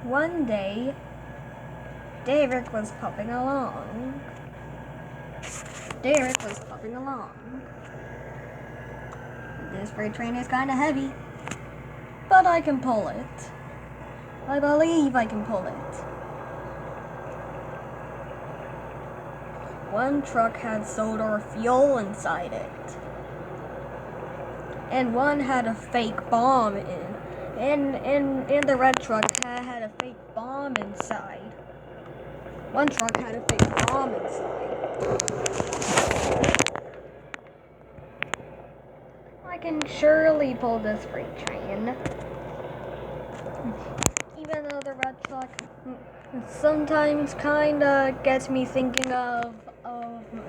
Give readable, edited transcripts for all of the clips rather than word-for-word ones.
One day, Derek was puffing along. This freight train is kind of heavy, but I can pull it. I believe I can pull it. One truck had soda fuel inside it, and one had a fake bomb in the red truck had a fake bomb inside. One truck had a fake bomb inside. I can surely pull this freight train. Even though the red truck sometimes kinda gets me thinking of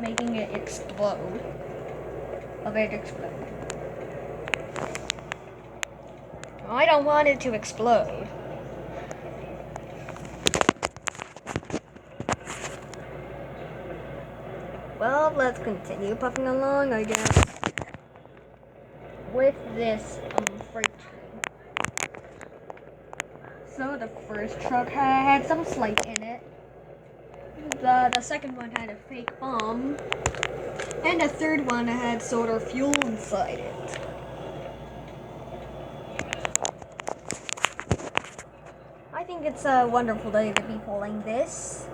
making it explode. I don't want it to explode. Well, let's continue puffing along, I guess, with this freight train. So the first truck had some slate in it. The second one had a fake bomb, and the third one had soda fuel inside it. I think it's a wonderful day to be pulling this.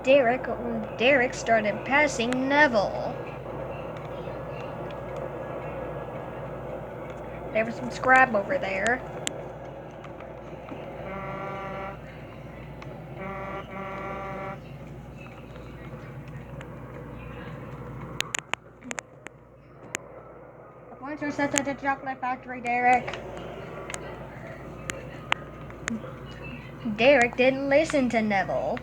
Derek started passing Neville. There was some scrap over there. The points are set at the chocolate factory, Derek. Derek didn't listen to Neville.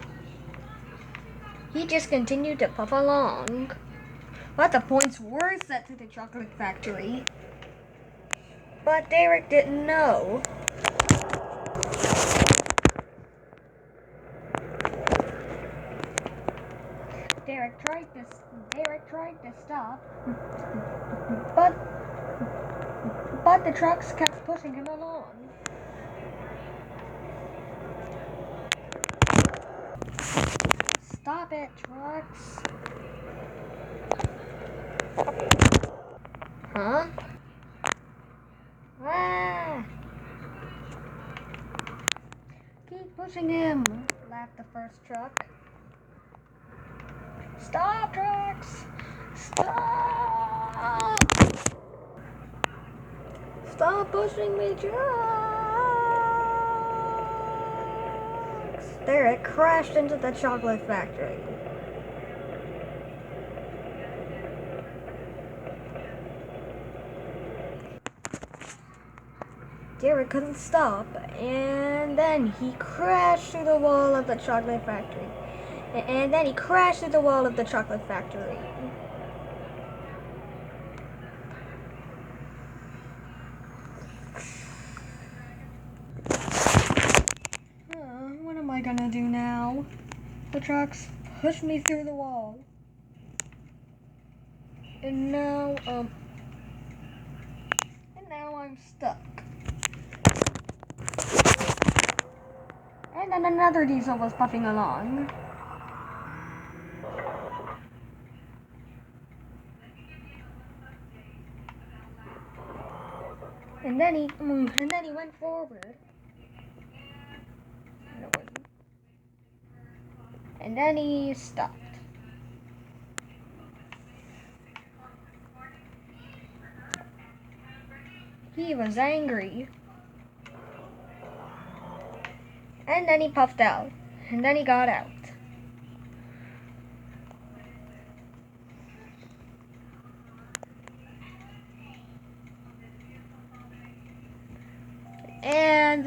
He just continued to puff along. But the points were set to the chocolate factory. But Derek didn't know. Derek tried to stop, but the trucks kept pushing him along. Stop it, trucks. Huh? Ah! Keep pushing him, laughed the first truck. Stop, trucks! Stop! Stop pushing me, trucks! Derek crashed into the chocolate factory. Derek couldn't stop, and then he crashed through the wall of the chocolate factory. What am I gonna do now? The trucks pushed me through the wall. And now I'm stuck. And then another diesel was puffing along. And then he went forward. And then he stopped. He was angry. And then he puffed out. And then he got out. And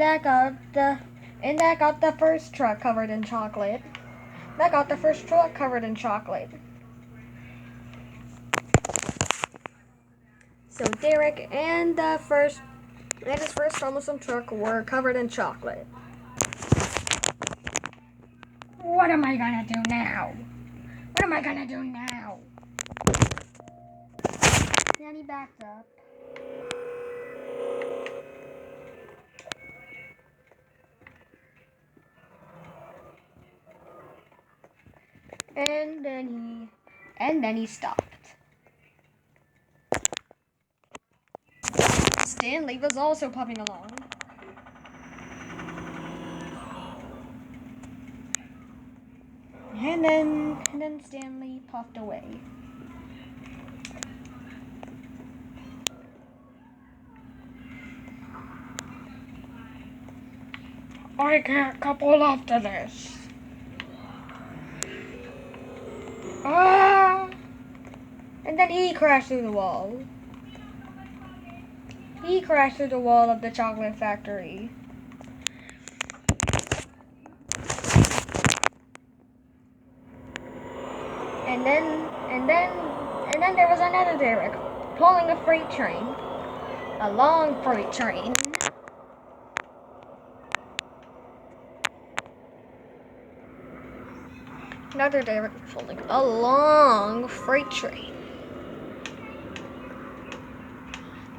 that got the first truck covered in chocolate. So Derek and his first troublesome truck were covered in chocolate. What am I gonna do now? he backed up. And then he stopped. Stanley was also puffing along. And then Stanley puffed away. I can't couple up to this. Ah! And then he crashed through the wall. He crashed through the wall of the chocolate factory. And then there was another Derek pulling a freight train. A long freight train. Another Derek pulling a long freight train.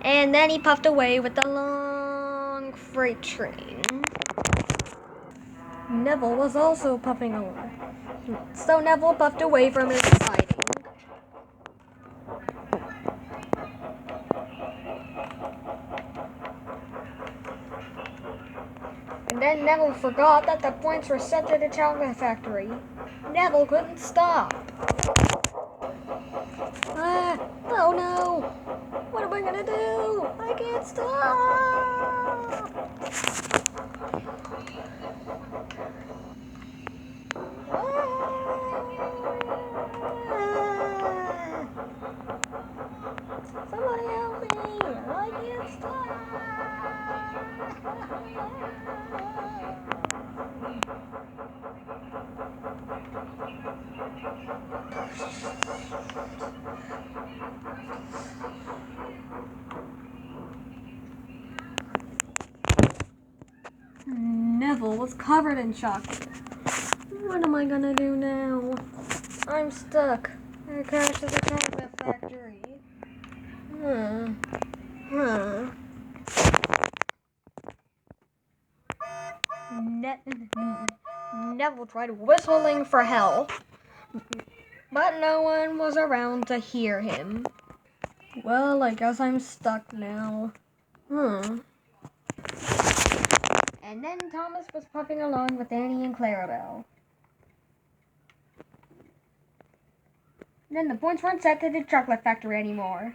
And then he puffed away with the long freight train. Neville was also puffing along. So Neville puffed away from his siding. And then Neville forgot that the points were set to the chocolate factory. Neville couldn't stop. Oh no! What am I gonna do? I can't stop! Somebody help me! I can't stop! Neville was covered in chocolate. What am I gonna do now? I'm stuck. I crashed at the chocolate factory. Neville tried whistling for help, but no one was around to hear him. Well, I guess I'm stuck now. And then Thomas was puffing along with Annie and Clarabelle. Then the points weren't set to the chocolate factory anymore.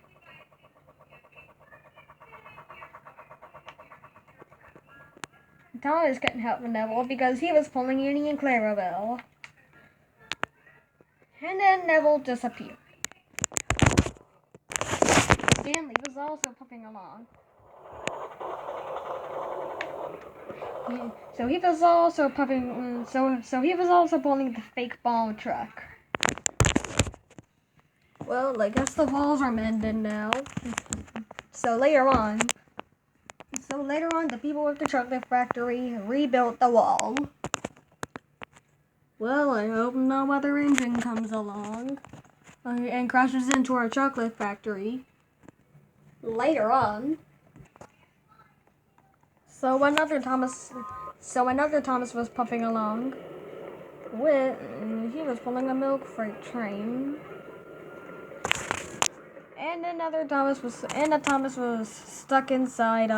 Thomas couldn't help Neville because he was pulling Annie and Clarabelle. And then Neville disappeared. Stanley was also puffing along. So he was also puffing. So he was also pulling the fake ball truck. Well, I guess the walls are mended now. So later on, the people at the chocolate factory rebuilt the wall. Well, I hope no other engine comes along and crashes into our chocolate factory. Later on. So another Thomas was puffing along. He was pulling a milk freight train. And Thomas was stuck inside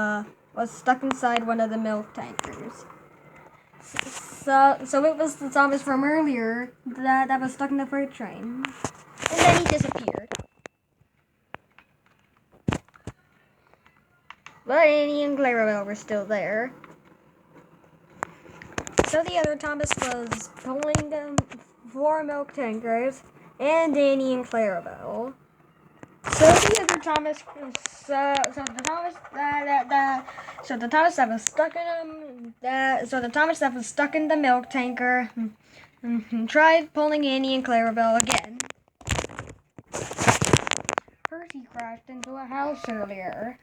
one of the milk tankers. So it was the Thomas from earlier that was stuck in the freight train. And then he disappeared. But Annie and Clarabelle were still there. So the other Thomas was pulling the 4 milk tankers and Annie and Clarabelle. So the other Thomas, the Thomas that was stuck in the milk tanker, tried pulling Annie and Clarabelle again. Percy crashed into a house earlier.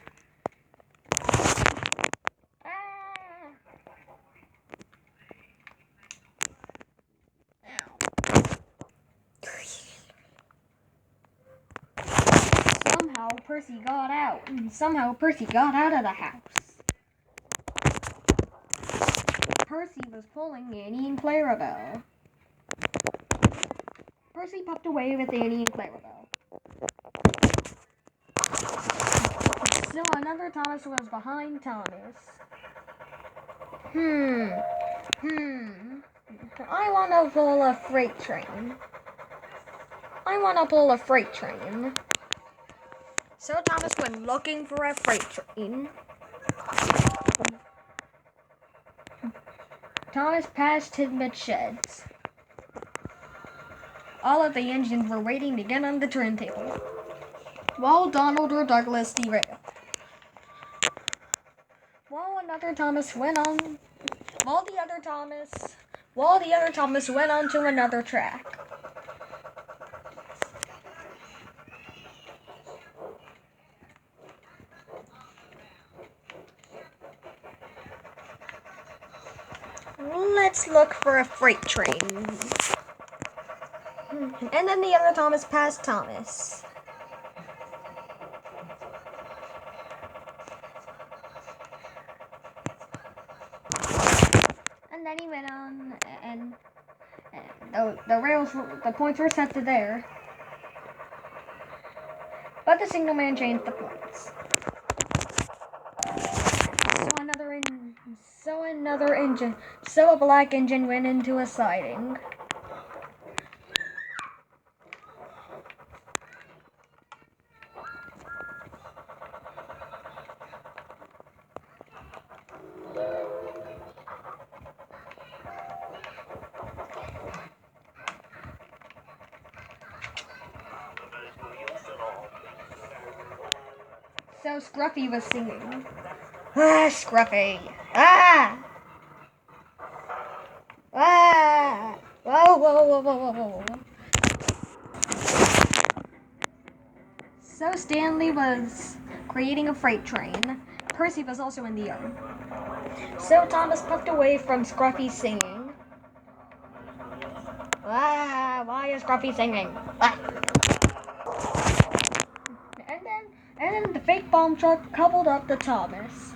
somehow Percy got out. Somehow Percy got out of the house. Percy was pulling Annie and Clarabelle. Percy popped away with Annie and Clarabelle. So another Thomas was behind Thomas. I want to pull a freight train. So Thomas went looking for a freight train. Thomas passed his sheds. All of the engines were waiting to get on the turntable, while Donald or Douglas derailed. While the other Thomas went on to another track. Let's look for a freight train. And then the other Thomas passed Thomas. And then he went on, and the points were set to there. But the signalman changed the points. So a black engine went into a siding. So Scruffy was singing. Ah, Scruffy! Ah! Ah! Whoa, whoa, whoa, whoa, whoa, whoa. So Stanley was creating a freight train. Percy was also in the yard. So Thomas puffed away from Scruffy singing. Ah! Why is Scruffy singing? Ah! And then the fake bomb truck coupled up to Thomas.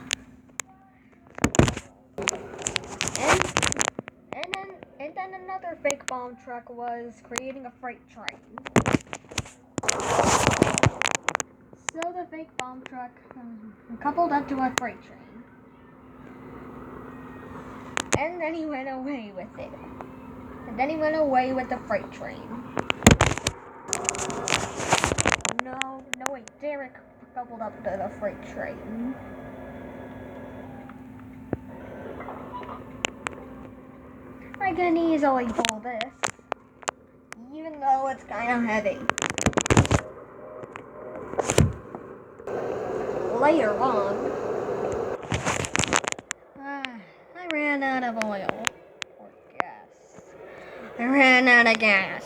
And then another fake bomb truck was creating a freight train. So the fake bomb truck coupled up to a freight train. And then he went away with it. And then he went away with the freight train. No, wait, Derek coupled up to the freight train. I can easily pull this, even though it's kind of heavy. Later on, I ran out of oil or gas. I ran out of gas.